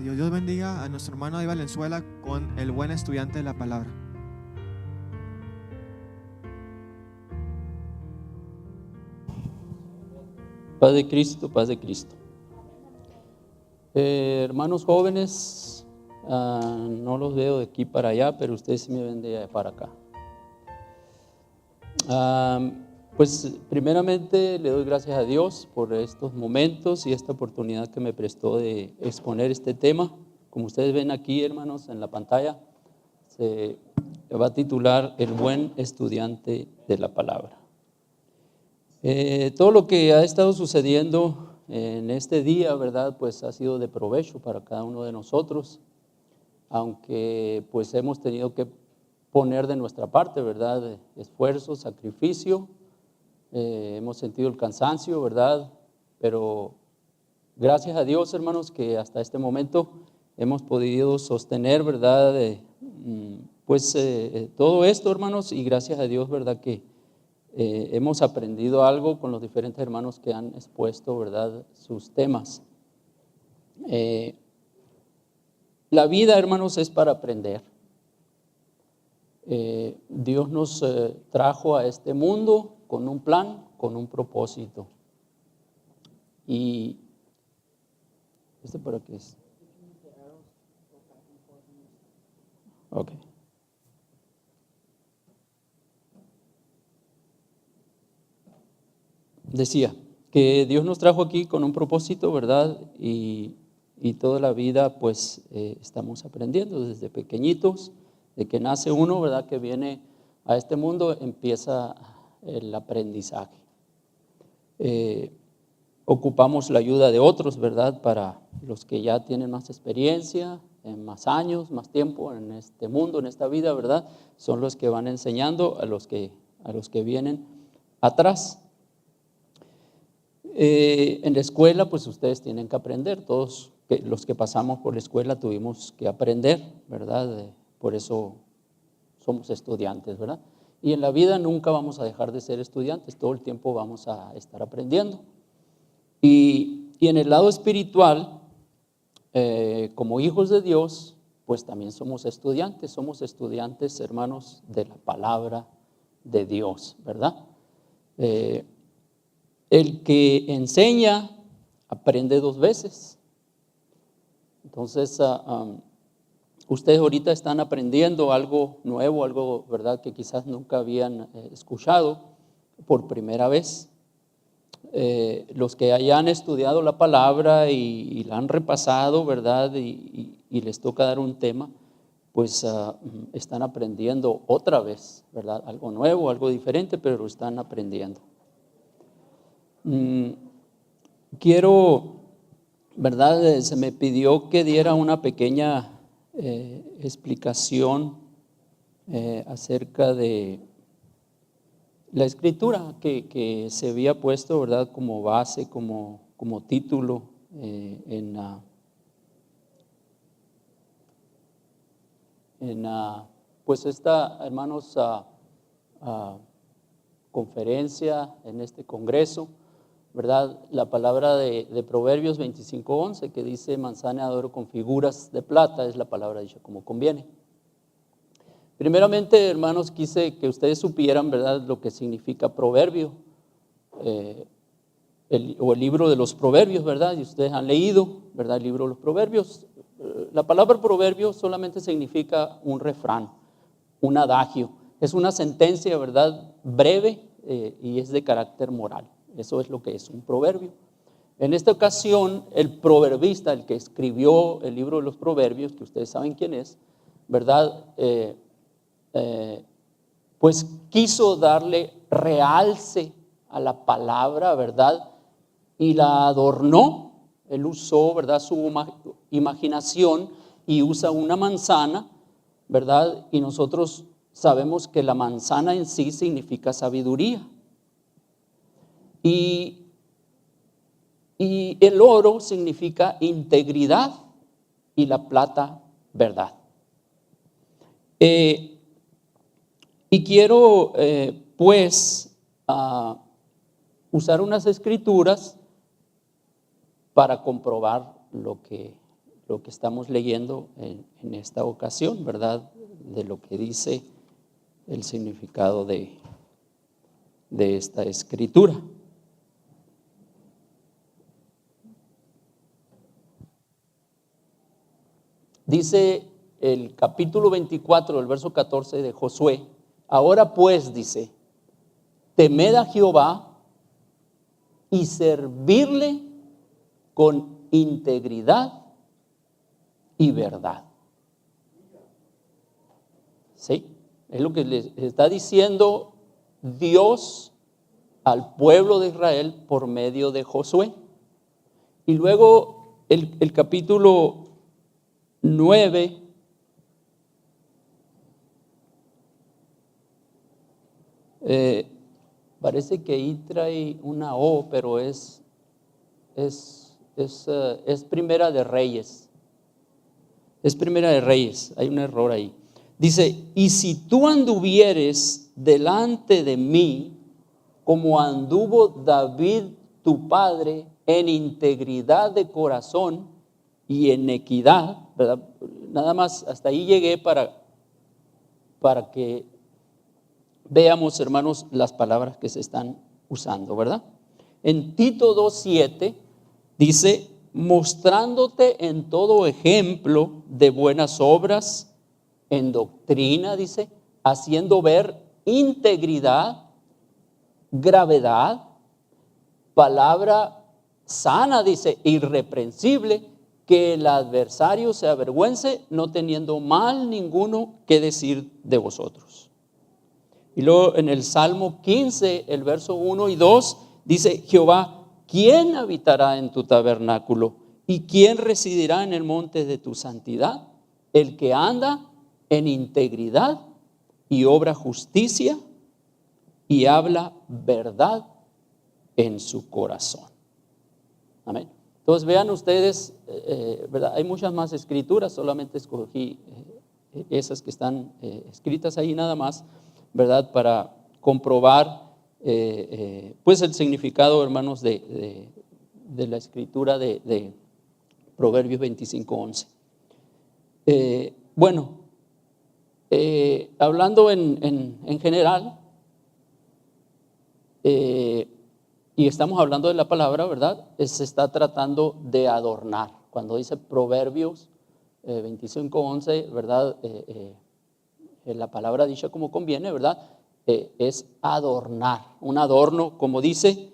Que Dios bendiga a nuestro hermano David Valenzuela con el buen estudiante de la palabra. Paz de Cristo, paz de Cristo. Hermanos jóvenes, no los veo de aquí para allá, pero ustedes sí me ven de allá para acá. Pues primeramente le doy gracias a Dios por estos momentos y esta oportunidad que me prestó de exponer este tema. Como ustedes ven aquí, hermanos, en la pantalla, se va a titular El buen estudiante de la palabra. Todo lo que ha estado sucediendo en este día, ¿verdad? Pues ha sido de provecho para cada uno de nosotros, aunque pues hemos tenido que poner de nuestra parte, ¿verdad? Esfuerzo, sacrificio, hemos sentido el cansancio, ¿verdad? Pero gracias a Dios, hermanos, que hasta este momento hemos podido sostener, ¿verdad? Todo esto, hermanos, y gracias a Dios, ¿verdad? Que hemos aprendido algo con los diferentes hermanos que han expuesto, ¿verdad?, sus temas. La vida, hermanos, es para aprender. Dios nos trajo a este mundo con un plan, con un propósito. Y ¿este para qué es? Ok. Decía que Dios nos trajo aquí con un propósito, ¿verdad? Y toda la vida pues estamos aprendiendo desde pequeñitos, de que nace uno, ¿verdad? Que viene a este mundo, empieza el aprendizaje. Ocupamos la ayuda de otros, ¿verdad? Para los que ya tienen más experiencia, más años, más tiempo en este mundo, en esta vida, ¿verdad? Son los que van enseñando a los que vienen atrás. En la escuela, pues ustedes tienen que aprender, todos los que pasamos por la escuela tuvimos que aprender, ¿verdad? Por eso somos estudiantes, ¿verdad? Y en la vida nunca vamos a dejar de ser estudiantes, todo el tiempo vamos a estar aprendiendo. Y en el lado espiritual, como hijos de Dios, pues también somos estudiantes, hermanos, de la palabra de Dios, ¿verdad? El que enseña aprende 2 veces. Entonces, ustedes ahorita están aprendiendo algo nuevo, algo, ¿verdad?, que quizás nunca habían escuchado por primera vez. Los que hayan estudiado la palabra y la han repasado, ¿verdad?, y les toca dar un tema, pues están aprendiendo otra vez, ¿verdad?, algo nuevo, algo diferente, pero lo están aprendiendo. Quiero, ¿verdad? Se me pidió que diera una pequeña explicación acerca de la escritura que se había puesto, ¿verdad?, como base, como título pues esta, hermanos, conferencia, en este congreso, ¿verdad? La palabra de Proverbios 25:11 que dice: manzana de oro con figuras de plata, es la palabra dicha como conviene. Primeramente, hermanos, quise que ustedes supieran, ¿verdad?, lo que significa proverbio, el libro de los proverbios, ¿verdad? Y ustedes han leído, ¿verdad?, el libro de los proverbios. La palabra proverbio solamente significa un refrán, un adagio. Es una sentencia, ¿verdad?, breve y es de carácter moral. Eso es lo que es un proverbio. En esta ocasión, el proverbista, el que escribió el libro de los proverbios, que ustedes saben quién es, ¿verdad?, pues quiso darle realce a la palabra, ¿verdad?, y la adornó. Él usó, ¿verdad?, su imaginación y usa una manzana, ¿verdad?, y nosotros sabemos que la manzana en sí significa sabiduría. Y el oro significa integridad y la plata, verdad. Y quiero usar unas escrituras para comprobar lo que lo que estamos leyendo en esta ocasión, ¿verdad? De lo que dice el significado de esta escritura. Dice el capítulo 24, el verso 14 de Josué: ahora pues, dice, temed a Jehová y servirle con integridad y verdad. ¿Sí? Es lo que le está diciendo Dios al pueblo de Israel por medio de Josué. Y luego el capítulo 9, parece que ahí trae una O, pero es Primera de Reyes. Es Primera de Reyes, hay un error ahí. Dice: y si tú anduvieres delante de mí como anduvo David tu padre, en integridad de corazón y en equidad, ¿verdad? Nada más hasta ahí llegué para que veamos, hermanos, las palabras que se están usando, ¿verdad? En Tito 2:7 dice: mostrándote en todo ejemplo de buenas obras, en doctrina, dice, haciendo ver integridad, gravedad, palabra sana, dice, irreprensible, que el adversario se avergüence, no teniendo mal ninguno que decir de vosotros. Y luego en el Salmo 15, el verso 1 y 2, dice: Jehová, ¿quién habitará en tu tabernáculo? ¿Y quién residirá en el monte de tu santidad? El que anda en integridad y obra justicia y habla verdad en su corazón. Amén. Entonces vean ustedes, ¿verdad? Hay muchas más escrituras, solamente escogí esas que están escritas ahí nada más, ¿verdad? Para comprobar pues el significado, hermanos, de la escritura de Proverbios 25:11. Bueno, hablando en general, y estamos hablando de la palabra, ¿verdad? Se está tratando de adornar. Cuando dice Proverbios 25:11, ¿verdad? La palabra dicha como conviene, ¿verdad? Es adornar, un adorno, como dice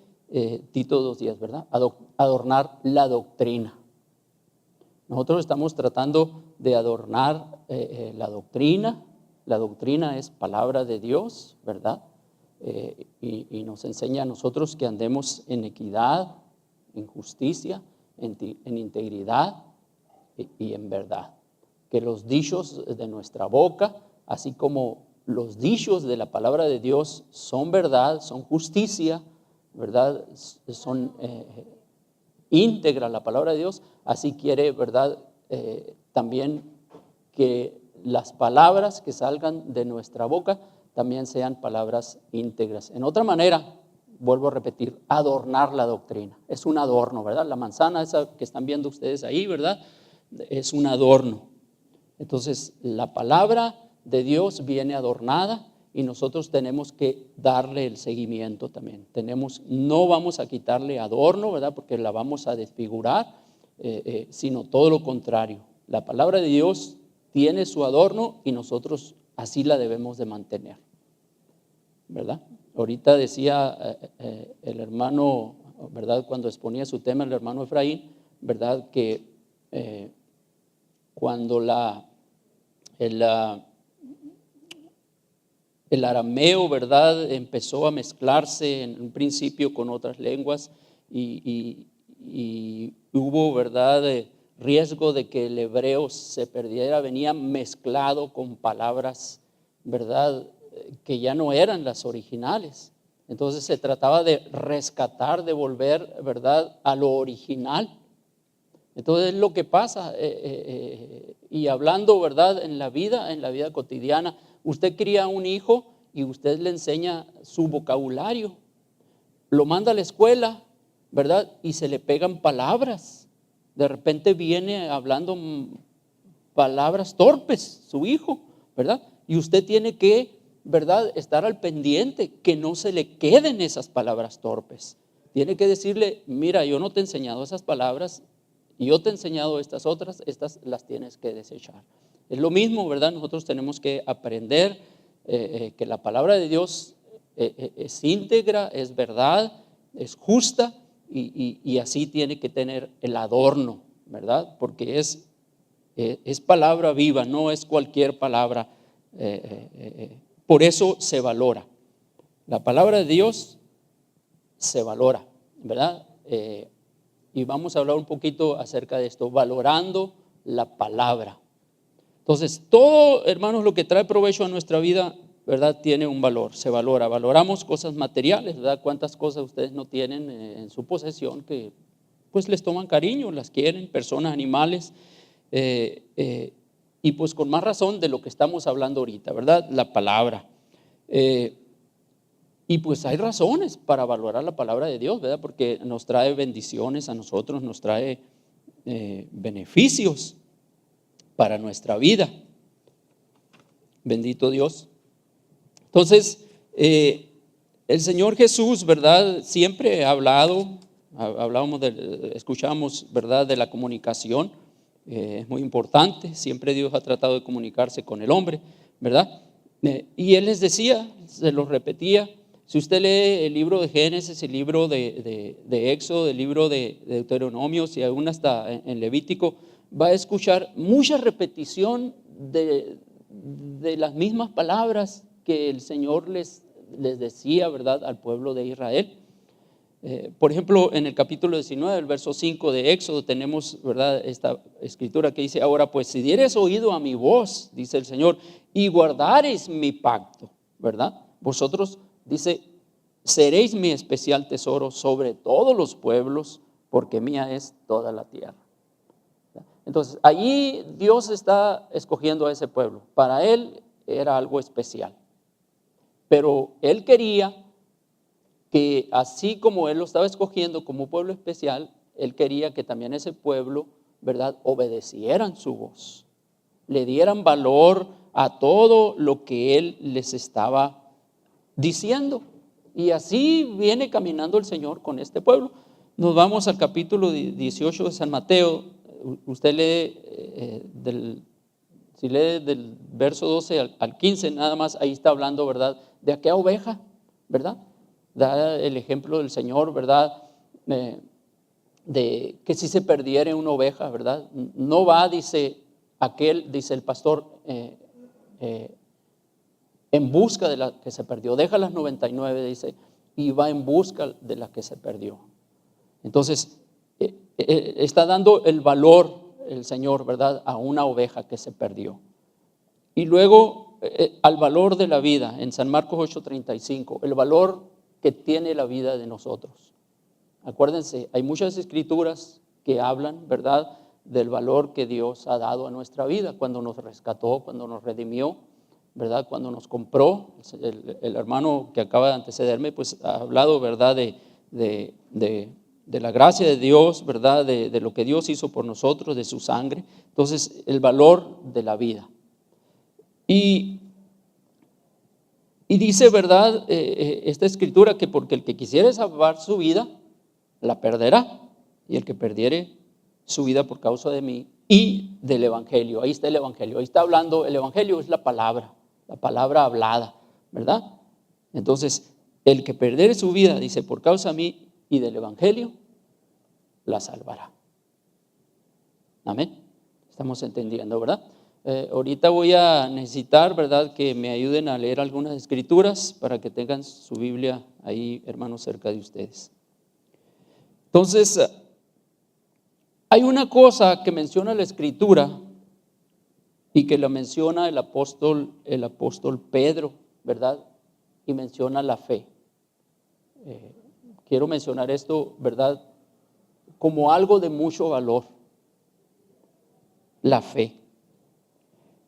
Tito 2:10, ¿verdad? Adornar la doctrina. Nosotros estamos tratando de adornar la doctrina. La doctrina es palabra de Dios, ¿verdad? Y nos enseña a nosotros que andemos en equidad, en justicia, en integridad y en verdad. Que los dichos de nuestra boca, así como los dichos de la palabra de Dios, son verdad, son justicia, ¿verdad? Son íntegra la palabra de Dios. Así quiere, ¿verdad? También que las palabras que salgan de nuestra boca también sean palabras íntegras. En otra manera, vuelvo a repetir, adornar la doctrina. Es un adorno, ¿verdad? La manzana esa que están viendo ustedes ahí, ¿verdad? Es un adorno. Entonces, la palabra de Dios viene adornada y nosotros tenemos que darle el seguimiento también. No vamos a quitarle adorno, ¿verdad? Porque la vamos a desfigurar, sino todo lo contrario. La palabra de Dios tiene su adorno y nosotros así la debemos de mantener, ¿verdad? Ahorita decía el hermano, ¿verdad? Cuando exponía su tema, el hermano Efraín, ¿verdad? Que cuando el arameo, ¿verdad? Empezó a mezclarse en un principio con otras lenguas y hubo, ¿verdad? Riesgo de que el hebreo se perdiera, venía mezclado con palabras, ¿verdad? Que ya no eran las originales. Entonces se trataba de rescatar, de volver, ¿verdad? A lo original. Entonces lo que pasa, y hablando, ¿verdad? En la vida cotidiana, usted cría un hijo y usted le enseña su vocabulario, lo manda a la escuela, ¿verdad? Y se le pegan palabras, De repente viene hablando palabras torpes, su hijo, ¿verdad? Y usted tiene que, ¿verdad?, estar al pendiente que no se le queden esas palabras torpes. Tiene que decirle, mira, yo no te he enseñado esas palabras, yo te he enseñado estas otras, estas las tienes que desechar. Es lo mismo, ¿verdad? Nosotros tenemos que aprender que la palabra de Dios es íntegra, es verdad, es justa y así tiene que tener el adorno, ¿verdad? Porque es palabra viva, no es cualquier palabra. Por eso se valora. La palabra de Dios se valora, ¿verdad? Y vamos a hablar un poquito acerca de esto, valorando la palabra. Entonces, todo, hermanos, lo que trae provecho a nuestra vida, ¿verdad?, tiene un valor, se valora. Valoramos cosas materiales, ¿verdad? ¿Cuántas cosas ustedes no tienen en su posesión que pues les toman cariño, las quieren, personas, animales? Y pues con más razón de lo que estamos hablando ahorita, ¿verdad? La palabra. Y pues hay razones para valorar la palabra de Dios, ¿verdad? Porque nos trae bendiciones a nosotros, nos trae beneficios para nuestra vida. Bendito Dios. Entonces, el Señor Jesús, ¿verdad?, siempre ha hablado, escuchamos, ¿verdad?, de la comunicación. Es muy importante, siempre Dios ha tratado de comunicarse con el hombre, ¿verdad? Y Él les decía, se los repetía. Si usted lee el libro de Génesis, el libro de Éxodo, el libro de Deuteronomio, si aún hasta en Levítico, va a escuchar mucha repetición de las mismas palabras que el Señor les decía, ¿verdad?, al pueblo de Israel. Por ejemplo, en el capítulo 19, el verso 5 de Éxodo, tenemos, ¿verdad?, esta escritura que dice: ahora pues, si dieres oído a mi voz, dice el Señor, y guardareis mi pacto, ¿verdad?, vosotros, dice, seréis mi especial tesoro sobre todos los pueblos, porque mía es toda la tierra. Entonces, allí Dios está escogiendo a ese pueblo. Para Él era algo especial. Pero Él quería que, así como Él lo estaba escogiendo como pueblo especial, Él quería que también ese pueblo, ¿verdad?, obedecieran su voz, le dieran valor a todo lo que Él les estaba diciendo. Y así viene caminando el Señor con este pueblo. Nos vamos al capítulo 18 de San Mateo. Usted lee, si lee del verso 12 al 15, nada más, ahí está hablando, ¿verdad?, de aquella oveja, ¿verdad? Da el ejemplo del Señor, ¿verdad?, de que si se perdiera una oveja, ¿verdad?, no va, dice el pastor, en busca de la que se perdió, deja las 99, dice, y va en busca de la que se perdió. Entonces, está dando el valor el Señor, ¿verdad?, a una oveja que se perdió. Y luego al valor de la vida, en San Marcos 8:35, el valor que tiene la vida de nosotros. Acuérdense, hay muchas escrituras que hablan, ¿verdad?, del valor que Dios ha dado a nuestra vida, cuando nos rescató, cuando nos redimió, ¿verdad?, cuando nos compró. El hermano que acaba de antecederme, pues ha hablado, ¿verdad?, de la gracia de Dios, ¿verdad?, de lo que Dios hizo por nosotros, de su sangre. Entonces, el valor de la vida. Y dice, ¿verdad?, esta escritura, que porque el que quisiere salvar su vida, la perderá, y el que perdiere su vida por causa de mí y del evangelio. Ahí está el evangelio, ahí está hablando, el evangelio es la palabra hablada, ¿verdad? Entonces, el que perdiere su vida, dice, por causa de mí y del evangelio, la salvará. Amén. Estamos entendiendo, ¿verdad? Ahorita voy a necesitar, ¿verdad?, que me ayuden a leer algunas escrituras para que tengan su Biblia ahí, hermanos, cerca de ustedes. Entonces, hay una cosa que menciona la escritura y que la menciona el apóstol Pedro, ¿verdad?, y menciona la fe. Quiero mencionar esto, ¿verdad?, como algo de mucho valor, la fe.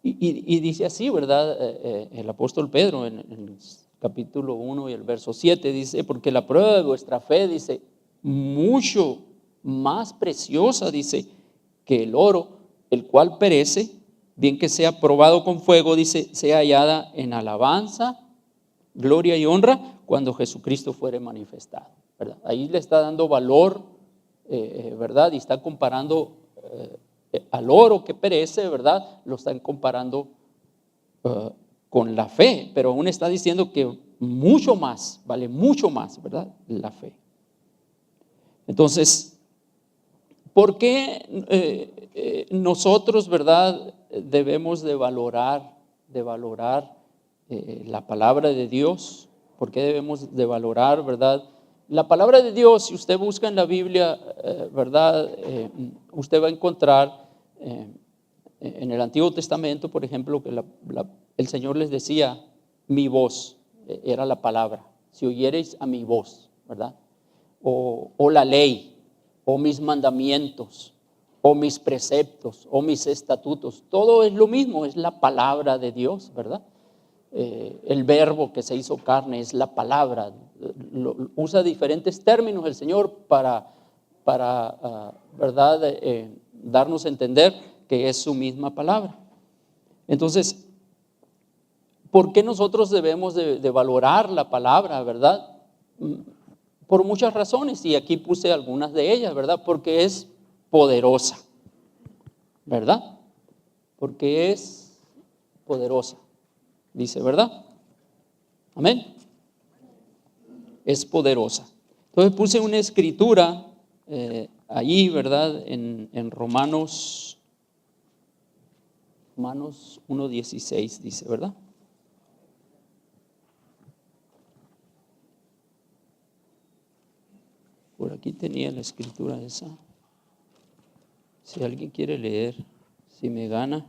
Y dice así, ¿verdad?, el apóstol Pedro en el capítulo 1 y el verso 7, dice: porque la prueba de vuestra fe, dice, mucho más preciosa, dice, que el oro, el cual perece, bien que sea probado con fuego, dice, sea hallada en alabanza, gloria y honra cuando Jesucristo fuere manifestado, ¿verdad? Ahí le está dando valor, ¿verdad? Y está comparando al oro que perece, ¿verdad? Lo están comparando con la fe, pero aún está diciendo que mucho más, vale mucho más, ¿verdad? La fe. Entonces, ¿por qué nosotros, verdad, debemos de valorar la palabra de Dios? ¿Por qué debemos de valorar, verdad? La palabra de Dios, si usted busca en la Biblia, verdad, usted va a encontrar en el Antiguo Testamento, por ejemplo, que el Señor les decía, mi voz, era la palabra, si oyereis a mi voz, ¿verdad? O la ley, o mis mandamientos, o mis preceptos, o mis estatutos, todo es lo mismo, es la palabra de Dios, ¿verdad? El verbo que se hizo carne es la palabra, usa diferentes términos el Señor para ¿verdad? Darnos a entender que es su misma palabra. Entonces, ¿por qué nosotros debemos de valorar la palabra, verdad? Por muchas razones, y aquí puse algunas de ellas, ¿verdad? Porque es poderosa, ¿verdad? Porque es poderosa, dice, ¿verdad? Amén. Es poderosa. Entonces puse una escritura allí, ¿verdad? En Romanos 1:16 dice, ¿verdad? Por aquí tenía la escritura esa. Si alguien quiere leer, si me gana,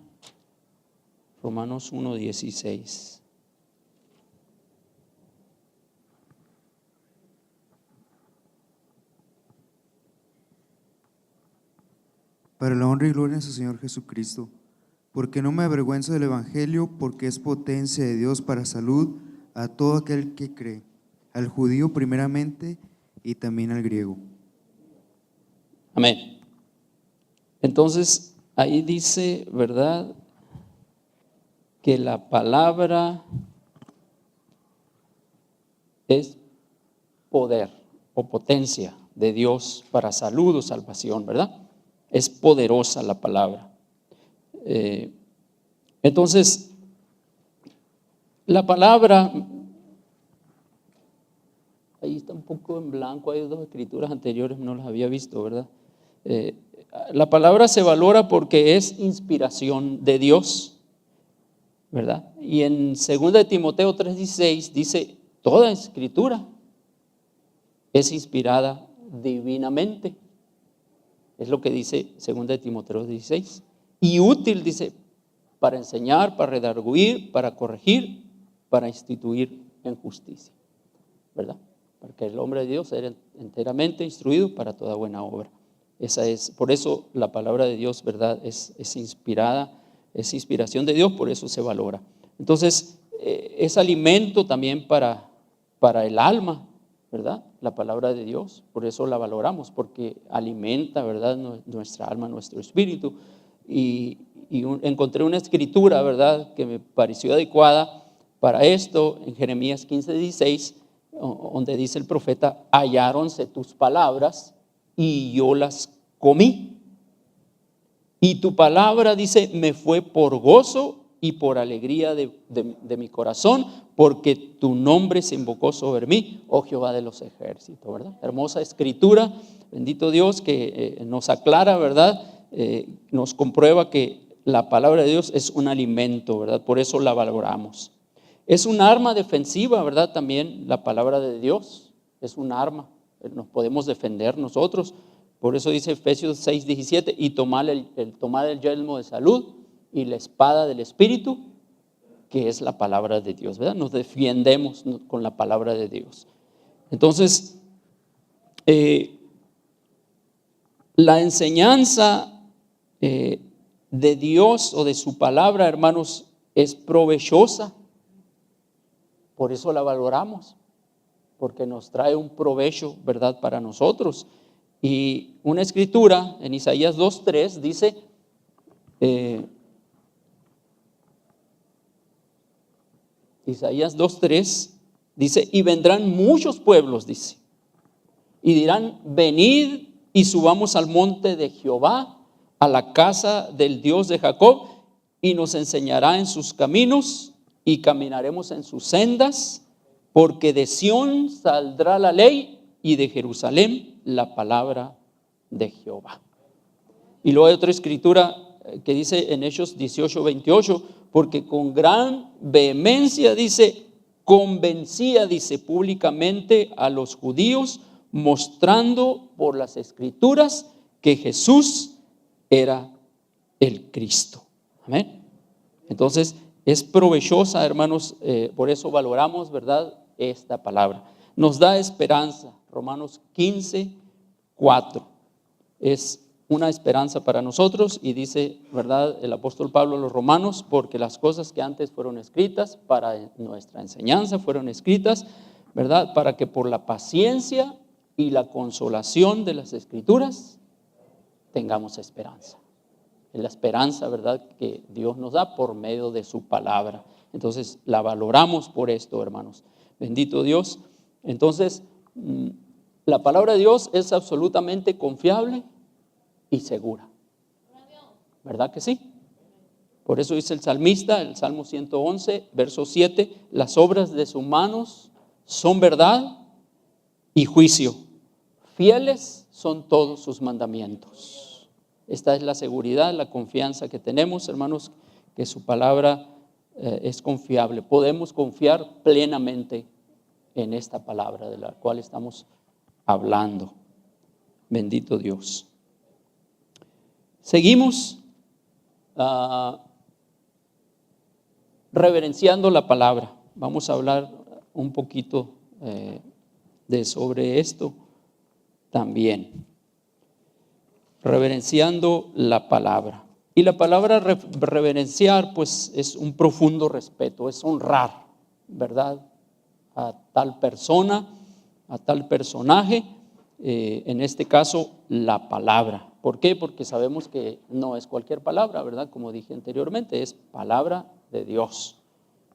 Romanos 1:16. Para la honra y gloria de su Señor Jesucristo, porque no me avergüenzo del Evangelio, porque es potencia de Dios para salud a todo aquel que cree, al judío primeramente y también al griego. Amén. Entonces, ahí dice, ¿verdad?, que la palabra es poder o potencia de Dios para salud o salvación, ¿verdad? Es poderosa la palabra. Entonces, la palabra, ahí está un poco en blanco, hay dos escrituras anteriores, no las había visto, ¿verdad? La palabra se valora porque es inspiración de Dios, ¿verdad? Y en 2 de Timoteo 3:16 dice, toda escritura es inspirada divinamente. Es lo que dice 2 de Timoteo 16. Y útil, dice, para enseñar, para redarguir, para corregir, para instituir en justicia, ¿verdad? Para que el hombre de Dios sea enteramente instruido para toda buena obra. Esa es, por eso la palabra de Dios, ¿verdad? Es inspirada, es inspiración de Dios, por eso se valora. Entonces, es alimento también para el alma, ¿verdad? La palabra de Dios, por eso la valoramos, porque alimenta, ¿verdad?, nuestra alma, nuestro espíritu. Y encontré una escritura, ¿verdad?, que me pareció adecuada para esto, en Jeremías 15:16, donde dice el profeta, halláronse tus palabras y yo las comí. Y tu palabra, dice, me fue por gozo y por alegría de mi corazón, porque tu nombre se invocó sobre mí, oh Jehová de los ejércitos, ¿verdad? Hermosa escritura, bendito Dios, que nos aclara, ¿verdad? Nos comprueba que la palabra de Dios es un alimento, ¿verdad? Por eso la valoramos. Es un arma defensiva, ¿verdad? También la palabra de Dios es un arma, nos podemos defender nosotros. Por eso dice Efesios 6:17, y tomar el yelmo de salud y la espada del Espíritu, que es la palabra de Dios, ¿verdad? Nos defendemos con la palabra de Dios. Entonces, la enseñanza de Dios o de su palabra, hermanos, es provechosa. Por eso la valoramos, porque nos trae un provecho, ¿verdad?, para nosotros. Y una escritura en Isaías 2:3 dice, Isaías 2:3 dice, y vendrán muchos pueblos, dice, y dirán, venid y subamos al monte de Jehová, a la casa del Dios de Jacob, y nos enseñará en sus caminos, y caminaremos en sus sendas, porque de Sión saldrá la ley, y de Jerusalén la palabra de Jehová. Y luego hay otra escritura que dice en Hechos 18:28, porque con gran vehemencia, dice, convencía, dice, públicamente a los judíos, mostrando por las escrituras que Jesús era el Cristo. Amén. Entonces es provechosa, hermanos, por eso valoramos, ¿verdad?, esta palabra. Nos da esperanza. Romanos 15:4 es una esperanza para nosotros, y dice, ¿verdad?, el apóstol Pablo a los romanos, porque las cosas que antes fueron escritas para nuestra enseñanza fueron escritas, ¿verdad?, para que por la paciencia y la consolación de las escrituras tengamos esperanza. Es la esperanza, ¿verdad?, que Dios nos da por medio de su palabra. Entonces la valoramos por esto, hermanos. Bendito Dios. Entonces la palabra de Dios es absolutamente confiable y segura. ¿Verdad que sí? Por eso dice el salmista, el Salmo 111, verso 7, las obras de sus manos son verdad y juicio. Fieles son todos sus mandamientos. Esta es la seguridad, la confianza que tenemos, hermanos, que su palabra es confiable. Podemos confiar plenamente en esta palabra de la cual estamos hablando. Bendito Dios. Seguimos reverenciando la palabra. Vamos a hablar un poquito sobre esto también. Reverenciando la palabra. Y la palabra reverenciar, pues, es un profundo respeto, es honrar, ¿verdad?, a tal persona, a tal personaje, en este caso la palabra. ¿Por qué? Porque sabemos que no es cualquier palabra, ¿verdad? Como dije anteriormente, es palabra de Dios.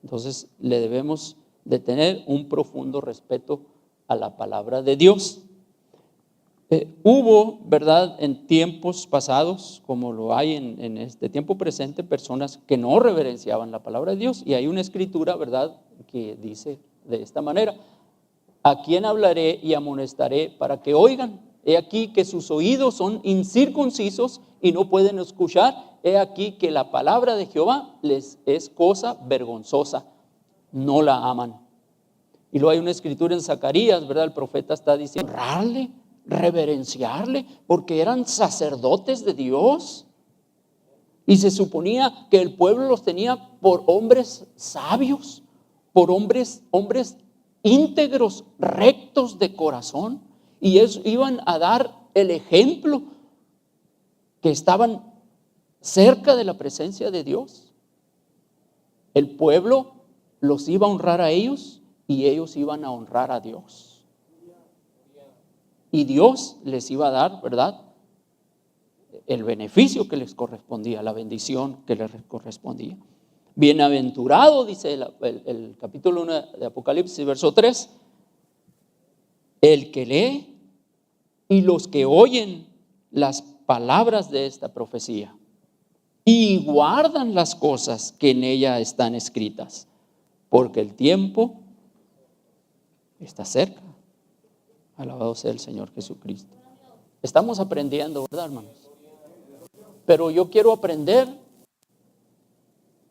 Entonces le debemos de tener un profundo respeto a la palabra de Dios. Hubo, ¿verdad?, en tiempos pasados, como lo hay en este tiempo presente, personas que no reverenciaban la palabra de Dios, y hay una escritura, ¿verdad?, que dice de esta manera: ¿a quién hablaré y amonestaré para que oigan? He aquí que sus oídos son incircuncisos y no pueden escuchar. He aquí que la palabra de Jehová les es cosa vergonzosa, no la aman. Y luego hay una escritura en Zacarías, ¿verdad? El profeta está diciendo, honrarle, reverenciarle, porque eran sacerdotes de Dios. Y se suponía que el pueblo los tenía por hombres sabios, por hombres íntegros, rectos de corazón. Y ellos iban a dar el ejemplo, que estaban cerca de la presencia de Dios. El pueblo los iba a honrar a ellos y ellos iban a honrar a Dios. Y Dios les iba a dar, ¿verdad?, el beneficio que les correspondía, la bendición que les correspondía. Bienaventurado, dice el capítulo 1 de Apocalipsis, verso 3, el que lee y los que oyen las palabras de esta profecía y guardan las cosas que en ella están escritas, porque el tiempo está cerca. Alabado sea el Señor Jesucristo. Estamos aprendiendo, ¿verdad, hermanos? Pero yo quiero aprender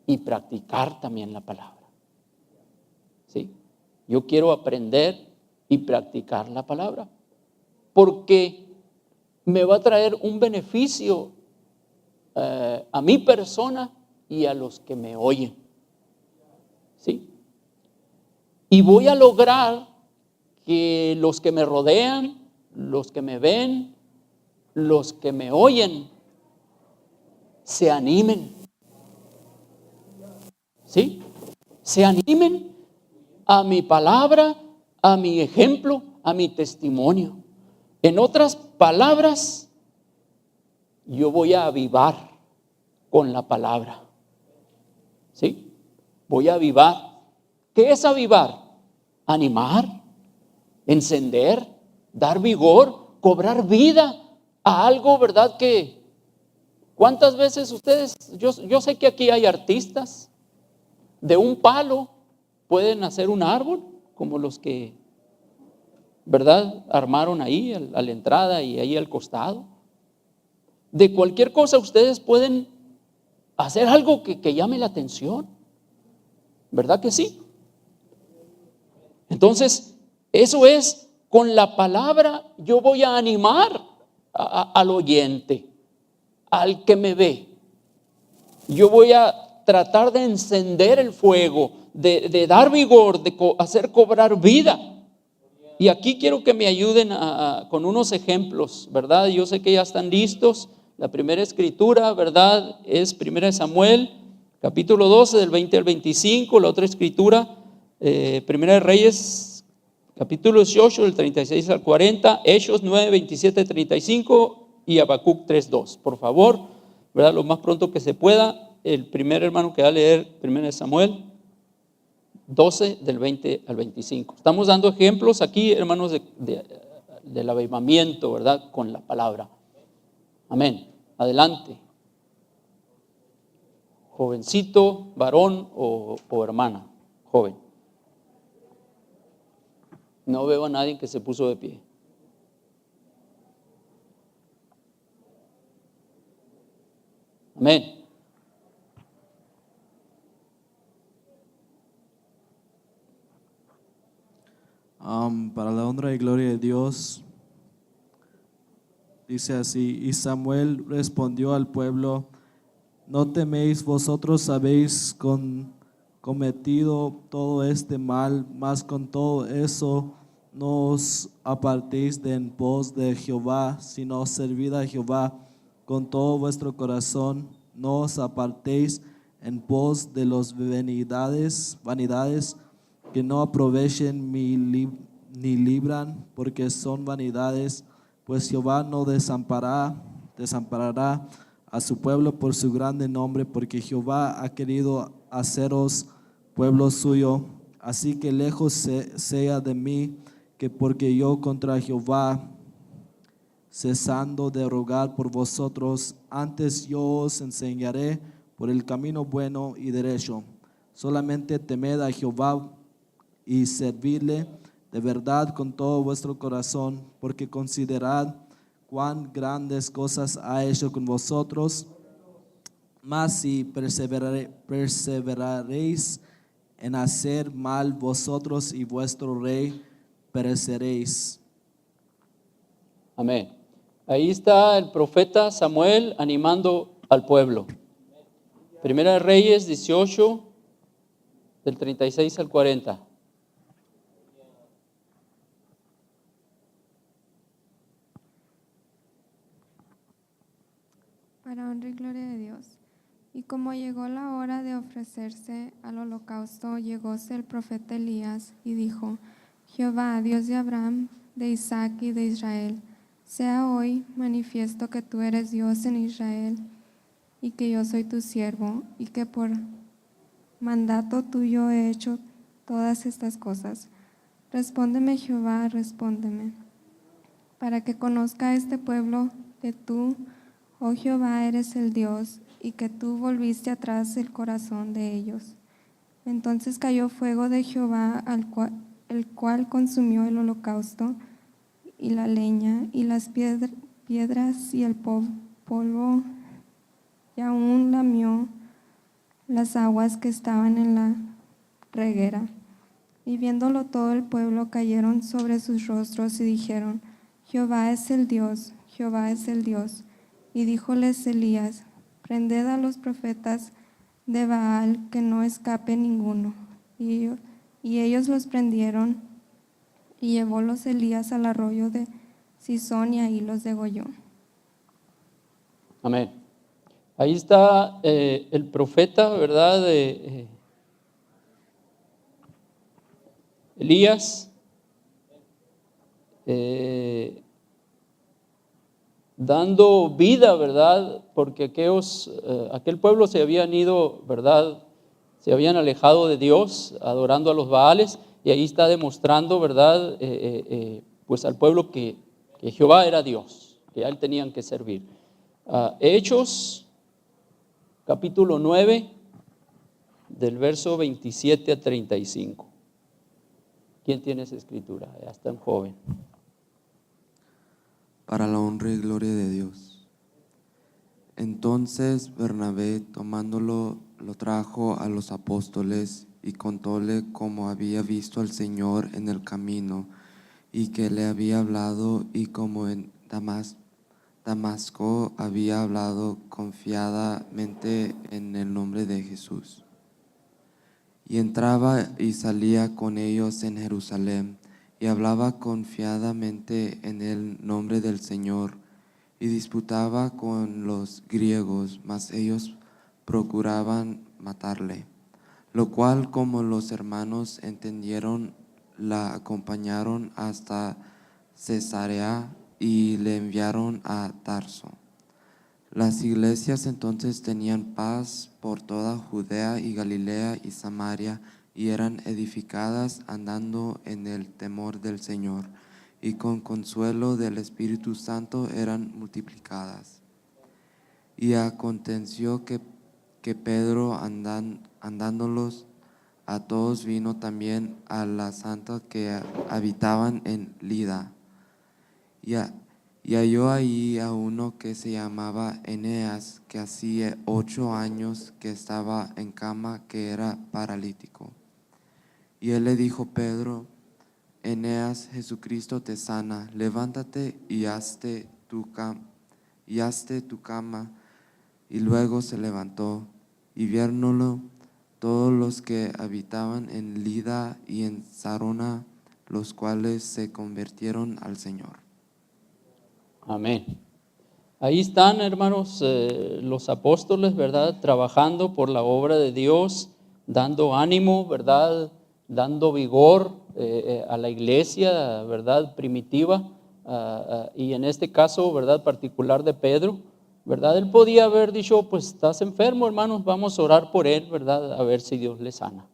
y practicar también la palabra. ¿Sí? Yo quiero aprender y practicar la palabra, porque me va a traer un beneficio a mi persona y a los que me oyen. ¿Sí? Y voy a lograr que los que me rodean, los que me ven, los que me oyen, se animen. ¿Sí? Se animen a mi palabra, a mi ejemplo, a mi testimonio. En otras palabras, yo voy a avivar con la palabra. ¿Sí? Voy a avivar. ¿Qué es avivar? Animar, encender, dar vigor, cobrar vida a algo, ¿verdad? Que ¿cuántas veces ustedes, yo sé que aquí hay artistas, de un palo pueden hacer un árbol, como los que, ¿verdad?, armaron ahí a la entrada y ahí al costado. De cualquier cosa ustedes pueden hacer algo que llame la atención, ¿verdad que sí? Entonces, eso es, con la palabra yo voy a animar al oyente, al que me ve. Yo voy a tratar de encender el fuego, de dar vigor, de hacer cobrar vida. Y aquí quiero que me ayuden con unos ejemplos, ¿verdad? Yo sé que ya están listos. La primera escritura, ¿verdad?, es 1 Samuel, capítulo 12, del 20 al 25. La otra escritura, 1 Reyes, capítulo 18, del 36 al 40. Hechos 9, 27, 35 y Habacuc 3, 2. Por favor, ¿verdad?, lo más pronto que se pueda. El primer hermano que va a leer 1 Samuel 12, del 20 al 25. Estamos dando ejemplos aquí, hermanos, del avivamiento, ¿verdad?, con la palabra. Amén. Adelante. Jovencito, varón o hermana, joven. No veo a nadie que se puso de pie. Amén. Para la honra y gloria de Dios, dice así: y Samuel respondió al pueblo: no teméis, vosotros habéis cometido todo este mal, mas con todo eso no os apartéis de en pos de Jehová, sino servid a Jehová con todo vuestro corazón. No os apartéis en pos de las vanidades que no aprovechen ni libran, porque son vanidades, pues Jehová no desamparará a su pueblo por su grande nombre, porque Jehová ha querido haceros pueblo suyo. Así que lejos sea de mí, que porque yo contra Jehová, cesando de rogar por vosotros, antes yo os enseñaré por el camino bueno y derecho. Solamente temed a Jehová y servidle de verdad con todo vuestro corazón, porque considerad cuán grandes cosas ha hecho con vosotros. Mas si perseveraréis en hacer mal, vosotros y vuestro rey pereceréis. Amén. Ahí está el profeta Samuel animando al pueblo. Primera de Reyes 18, del 36 al 40. Para honra y gloria de Dios. Y como llegó la hora de ofrecerse al holocausto, llegóse el profeta Elías y dijo: Jehová, Dios de Abraham, de Isaac y de Israel, sea hoy manifiesto que tú eres Dios en Israel y que yo soy tu siervo y que por mandato tuyo he hecho todas estas cosas. Respóndeme, Jehová, respóndeme, para que conozca este pueblo que tú, oh Jehová, eres el Dios, y que tú volviste atrás el corazón de ellos. Entonces cayó fuego de Jehová, el cual consumió el holocausto, y la leña, y las piedras, y el polvo, y aún lamió las aguas que estaban en la reguera. Y viéndolo todo el pueblo cayeron sobre sus rostros y dijeron: Jehová es el Dios, Jehová es el Dios. Y díjoles Elías: prended a los profetas de Baal, que no escape ninguno. Y ellos los prendieron, y llevólos Elías al arroyo de Cisón, y ahí los degolló. Amén. Ahí está el profeta, ¿verdad?, Elías, dando vida, ¿verdad? Porque aquel pueblo se habían ido, ¿verdad? Se habían alejado de Dios, adorando a los Baales, y ahí está demostrando, ¿verdad? Pues al pueblo que Jehová era Dios, que a él tenían que servir. Hechos, capítulo 9, del verso 27 a 35. ¿Quién tiene esa escritura? Ya está un joven. Para la honra y gloria de Dios. Entonces Bernabé, tomándolo, lo trajo a los apóstoles y contóle cómo había visto al Señor en el camino y que le había hablado, y como en Damasco había hablado confiadamente en el nombre de Jesús. Y entraba y salía con ellos en Jerusalén, y hablaba confiadamente en el nombre del Señor, y disputaba con los griegos, mas ellos procuraban matarle. Lo cual, como los hermanos entendieron, la acompañaron hasta Cesarea y le enviaron a Tarso. Las iglesias entonces tenían paz por toda Judea y Galilea y Samaria, y eran edificadas andando en el temor del Señor, y con consuelo del Espíritu Santo eran multiplicadas. Y aconteció que Pedro, andándolos a todos, vino también a las santas que habitaban en Lida, y halló ahí a uno que se llamaba Eneas, que hacía 8 años que estaba en cama, que era paralítico. Y él le dijo: Pedro, Eneas, Jesucristo te sana, levántate y hazte tu cama. Y luego se levantó, y viéronlo todos los que habitaban en Lida y en Sarona, los cuales se convirtieron al Señor. Amén. Ahí están, hermanos, los apóstoles, ¿verdad? Trabajando por la obra de Dios, dando ánimo, ¿verdad? Dando vigor a la iglesia, ¿verdad? Primitiva, y en este caso, ¿verdad? Particular de Pedro, ¿verdad? Él podía haber dicho: pues estás enfermo, hermanos, vamos a orar por él, ¿verdad? A ver si Dios le sana.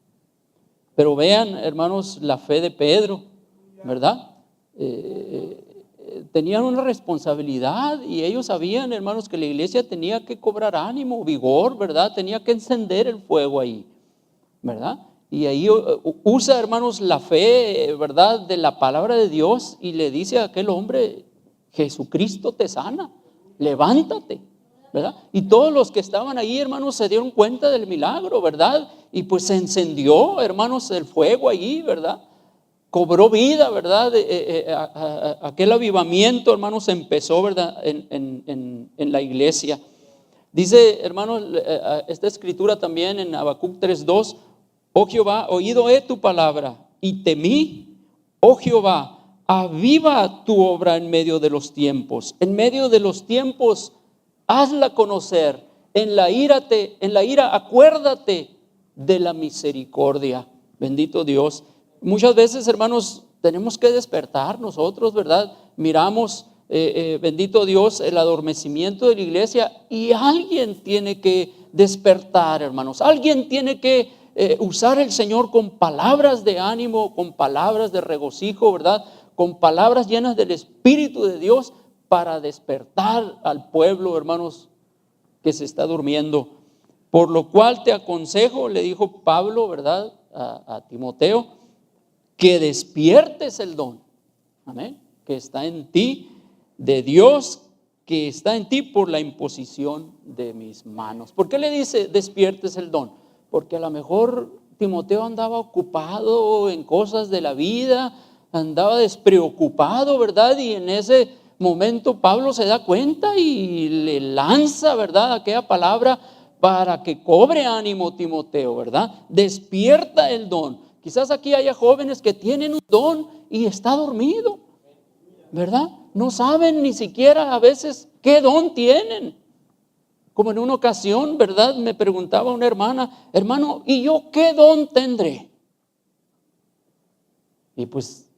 Pero vean, hermanos, la fe de Pedro, ¿verdad? Tenían una responsabilidad, y ellos sabían, hermanos, que la iglesia tenía que cobrar ánimo, vigor, ¿verdad? Tenía que encender el fuego ahí, ¿verdad? Y ahí usa, hermanos, la fe, ¿verdad?, de la palabra de Dios, y le dice a aquel hombre: Jesucristo te sana, levántate, ¿verdad? Y todos los que estaban ahí, hermanos, se dieron cuenta del milagro, ¿verdad? Y pues se encendió, hermanos, el fuego ahí, ¿verdad? Cobró vida, ¿verdad? Aquel avivamiento, hermanos, empezó, ¿verdad?, en la iglesia. Dice, hermanos, esta escritura también en Habacuc 3:2: Oh Jehová, oído he tu palabra y temí. Oh Jehová, aviva tu obra en medio de los tiempos. En medio de los tiempos, hazla conocer. En la ira acuérdate de la misericordia. Bendito Dios. Muchas veces, hermanos, tenemos que despertar nosotros, ¿verdad? Miramos, bendito Dios, el adormecimiento de la iglesia, y alguien tiene que despertar, hermanos. Alguien tiene que usar el Señor con palabras de ánimo, con palabras de regocijo, ¿verdad? Con palabras llenas del Espíritu de Dios para despertar al pueblo, hermanos, que se está durmiendo. Por lo cual te aconsejo, le dijo Pablo, ¿verdad?, a Timoteo, que despiertes el don, amén, que está en ti, de Dios, que está en ti por la imposición de mis manos. ¿Por qué le dice despiertes el don? Porque a lo mejor Timoteo andaba ocupado en cosas de la vida, andaba despreocupado, ¿verdad? Y en ese momento Pablo se da cuenta y le lanza, ¿verdad?, aquella palabra para que cobre ánimo Timoteo, ¿verdad? Despierta el don. Quizás aquí haya jóvenes que tienen un don y está dormido, ¿verdad? No saben ni siquiera a veces qué don tienen. Como en una ocasión, ¿verdad?, me preguntaba una hermana: hermano, ¿y yo qué don tendré? Y pues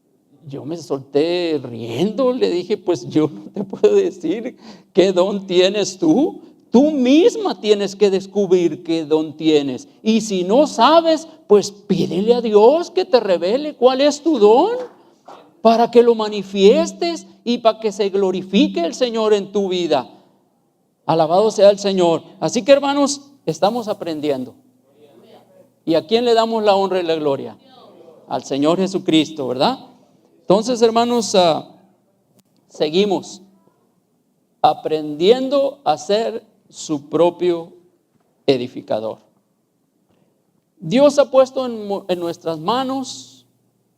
yo me solté riendo, le dije, pues yo no te puedo decir qué don tienes tú. Tú misma tienes que descubrir qué don tienes. Y si no sabes, pues pídele a Dios que te revele cuál es tu don, para que lo manifiestes y para que se glorifique el Señor en tu vida. Alabado sea el Señor. Así que, hermanos, estamos aprendiendo. ¿Y a quién le damos la honra y la gloria? Al Señor Jesucristo, ¿verdad? Entonces, hermanos, seguimos aprendiendo a ser su propio edificador. Dios ha puesto en nuestras manos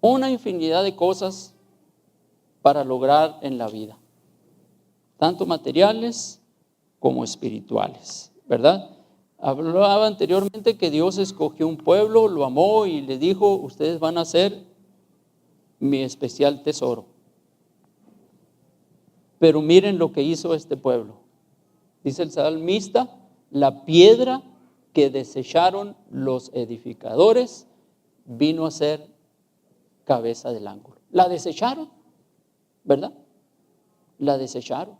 una infinidad de cosas para lograr en la vida, tanto materiales como espirituales, ¿verdad? Hablaba anteriormente que Dios escogió un pueblo, lo amó y le dijo, ustedes van a ser mi especial tesoro. Pero miren lo que hizo este pueblo. Dice el salmista, la piedra que desecharon los edificadores vino a ser cabeza del ángulo. La desecharon, ¿verdad? La desecharon.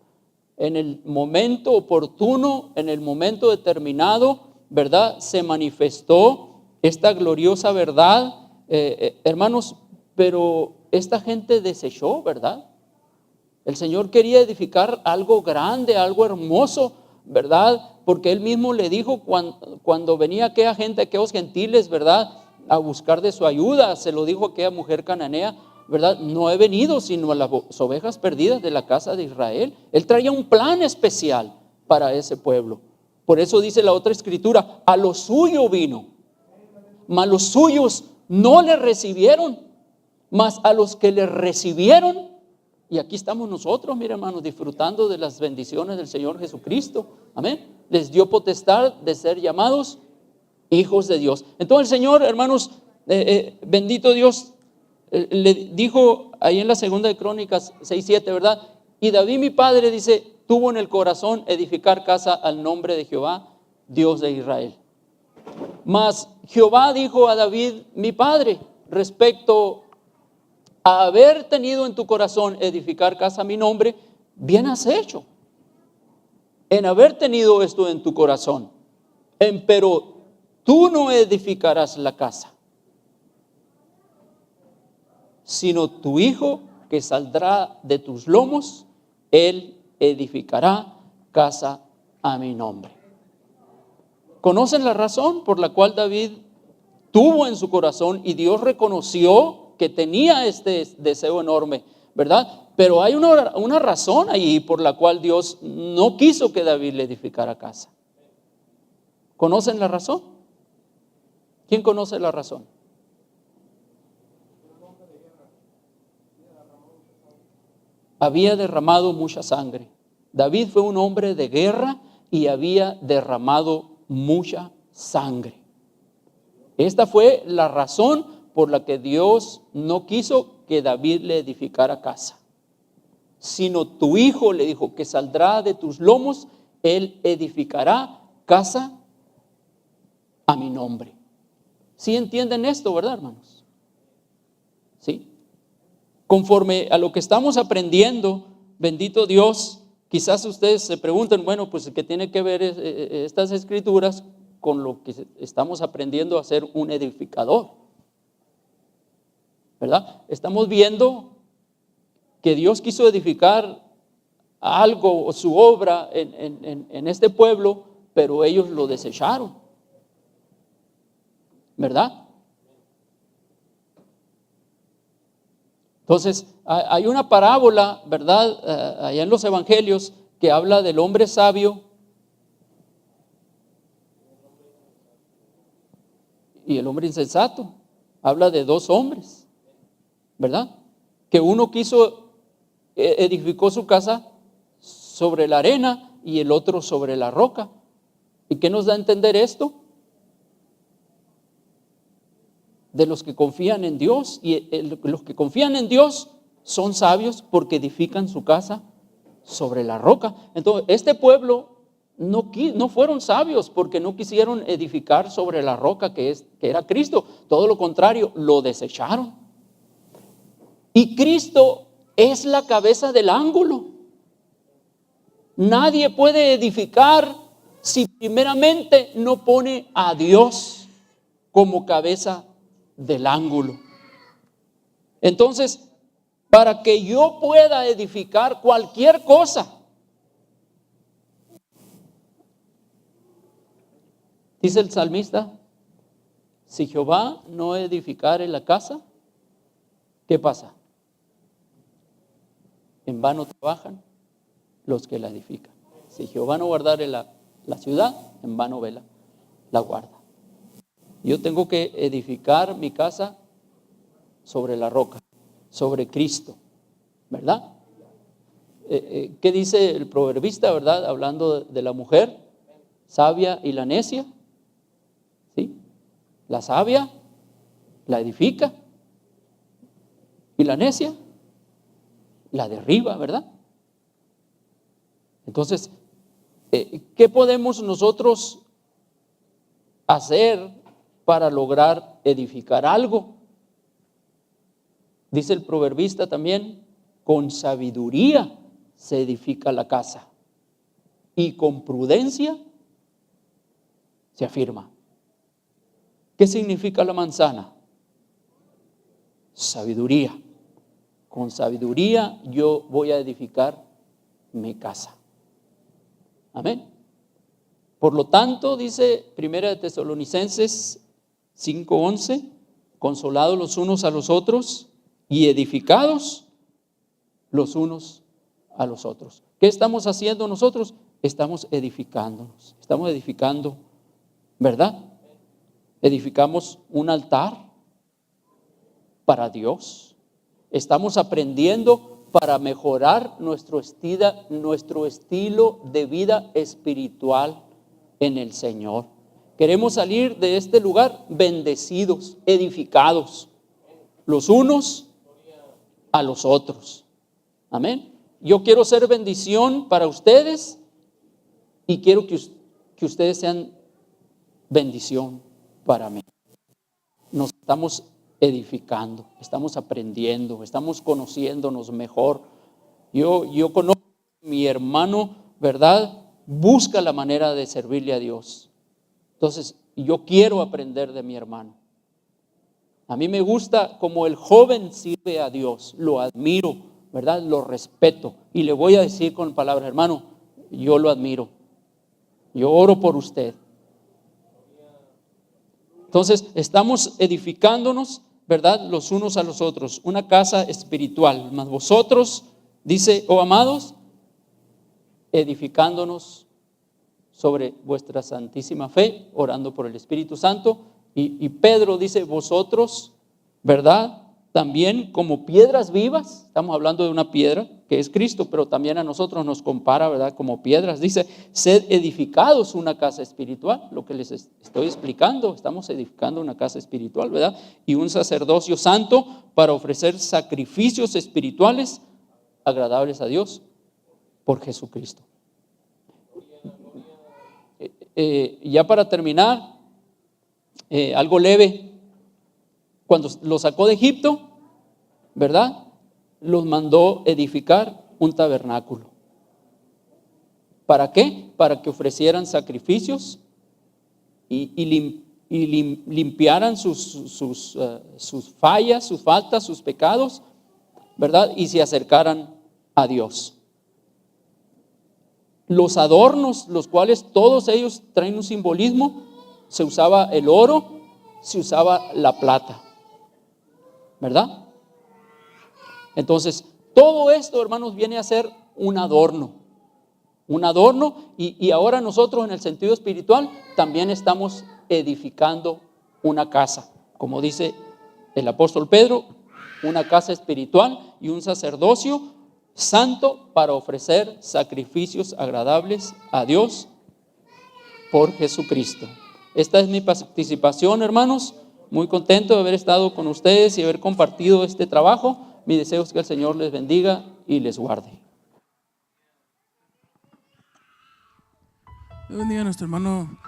En el momento oportuno, en el momento determinado, ¿verdad? Se manifestó esta gloriosa verdad, hermanos, pero esta gente desechó, ¿verdad? El Señor quería edificar algo grande, algo hermoso, ¿verdad? Porque Él mismo le dijo cuando venía aquella gente, aquellos gentiles, ¿verdad? A buscar de su ayuda, se lo dijo a aquella mujer cananea, ¿verdad? No he venido sino a las ovejas perdidas de la casa de Israel. Él traía un plan especial para ese pueblo. Por eso dice la otra escritura, a lo suyo vino, mas los suyos no le recibieron, mas a los que le recibieron, y aquí estamos nosotros, mire hermanos, disfrutando de las bendiciones del Señor Jesucristo, amén, les dio potestad de ser llamados hijos de Dios. Entonces el Señor, hermanos, bendito Dios, le dijo ahí en la segunda de Crónicas 6:7, ¿verdad? Y David mi padre, dice, tuvo en el corazón edificar casa al nombre de Jehová, Dios de Israel. Mas Jehová dijo a David mi padre, respecto a haber tenido en tu corazón edificar casa a mi nombre, bien has hecho en haber tenido esto en tu corazón, pero tú no edificarás la casa, sino tu hijo que saldrá de tus lomos, él edificará casa a mi nombre. ¿Conocen la razón por la cual David tuvo en su corazón y Dios reconoció que tenía este deseo enorme, ¿verdad? Pero hay una razón ahí por la cual Dios no quiso que David le edificara casa. ¿Conocen la razón? ¿Quién conoce la razón? Había derramado mucha sangre. David fue un hombre de guerra y había derramado mucha sangre. Esta fue la razón por la que Dios no quiso que David le edificara casa, sino tu hijo, le dijo, que saldrá de tus lomos, él edificará casa a mi nombre. ¿Sí entienden esto, verdad, hermanos? ¿Sí? Conforme a lo que estamos aprendiendo, bendito Dios, quizás ustedes se pregunten, bueno, pues ¿qué tiene que ver estas escrituras con lo que estamos aprendiendo a ser un edificador? ¿Verdad? Estamos viendo que Dios quiso edificar algo o su obra en este pueblo, pero ellos lo desecharon, ¿verdad? Entonces, hay una parábola, ¿verdad? Allá en los evangelios que habla del hombre sabio y el hombre insensato. Habla de dos hombres, ¿verdad? Que uno edificó su casa sobre la arena y el otro sobre la roca. ¿Y qué nos da a entender esto? De los que confían en Dios, y los que confían en Dios son sabios porque edifican su casa sobre la roca. Entonces, este pueblo no fueron sabios porque no quisieron edificar sobre la roca que era Cristo. Todo lo contrario, lo desecharon. Y Cristo es la cabeza del ángulo. Nadie puede edificar si primeramente no pone a Dios como cabeza del ángulo. Entonces, para que yo pueda edificar cualquier cosa, dice el salmista, si Jehová no edificare la casa, ¿qué pasa? En vano trabajan los que la edifican. Si Jehová no guardare la ciudad, en vano vela la guarda. Yo tengo que edificar mi casa sobre la roca, sobre Cristo, ¿verdad? ¿Qué dice el proverbista, verdad? Hablando de la mujer sabia y la necia. ¿Sí? La sabia la edifica y la necia la derriba, ¿verdad? Entonces, ¿qué podemos nosotros hacer para lograr edificar algo? Dice el proverbista también, con sabiduría se edifica la casa y con prudencia se afirma. ¿Qué significa la manzana? Sabiduría. Con sabiduría yo voy a edificar mi casa. Amén. Por lo tanto, dice 1 Tesalonicenses 5:11, consolados los unos a los otros y edificados los unos a los otros. ¿Qué estamos haciendo nosotros? Estamos edificándonos, estamos edificando, ¿verdad? Edificamos un altar para Dios. Estamos aprendiendo para mejorar nuestro estilo de vida espiritual en el Señor. Queremos salir de este lugar bendecidos, edificados, los unos a los otros. Amén. Yo quiero ser bendición para ustedes y quiero que ustedes sean bendición para mí. Nos estamos edificando, estamos aprendiendo, estamos conociéndonos mejor. Yo conozco a mi hermano, ¿verdad? Busca la manera de servirle a Dios. Entonces, yo quiero aprender de mi hermano. A mí me gusta como el joven sirve a Dios, lo admiro, ¿verdad? Lo respeto y le voy a decir con palabras, hermano, yo lo admiro, yo oro por usted. Entonces, estamos edificándonos, ¿verdad? Los unos a los otros, una casa espiritual. Mas vosotros, dice, oh amados, edificándonos sobre vuestra santísima fe, orando por el Espíritu Santo. Y Pedro dice, vosotros, ¿verdad? También como piedras vivas, estamos hablando de una piedra que es Cristo, pero también a nosotros nos compara, ¿verdad? Como piedras, dice, sed edificados una casa espiritual, lo que les estoy explicando, estamos edificando una casa espiritual, ¿verdad? Y un sacerdocio santo para ofrecer sacrificios espirituales agradables a Dios por Jesucristo. Ya para terminar, algo leve, cuando los sacó de Egipto, ¿verdad? Los mandó edificar un tabernáculo. ¿Para qué? Para que ofrecieran sacrificios y limpiaran sus fallas, sus faltas, sus pecados, ¿verdad? Y se acercaran a Dios. Los adornos, los cuales todos ellos traen un simbolismo, se usaba el oro, se usaba la plata, ¿verdad? Entonces, todo esto, hermanos, viene a ser un adorno y ahora nosotros en el sentido espiritual también estamos edificando una casa, como dice el apóstol Pedro, una casa espiritual y un sacerdocio santo para ofrecer sacrificios agradables a Dios por Jesucristo. Esta es mi participación, hermanos, muy contento de haber estado con ustedes y haber compartido este trabajo. Mi deseo es que el Señor les bendiga y les guarde. Dios bendiga a nuestro hermano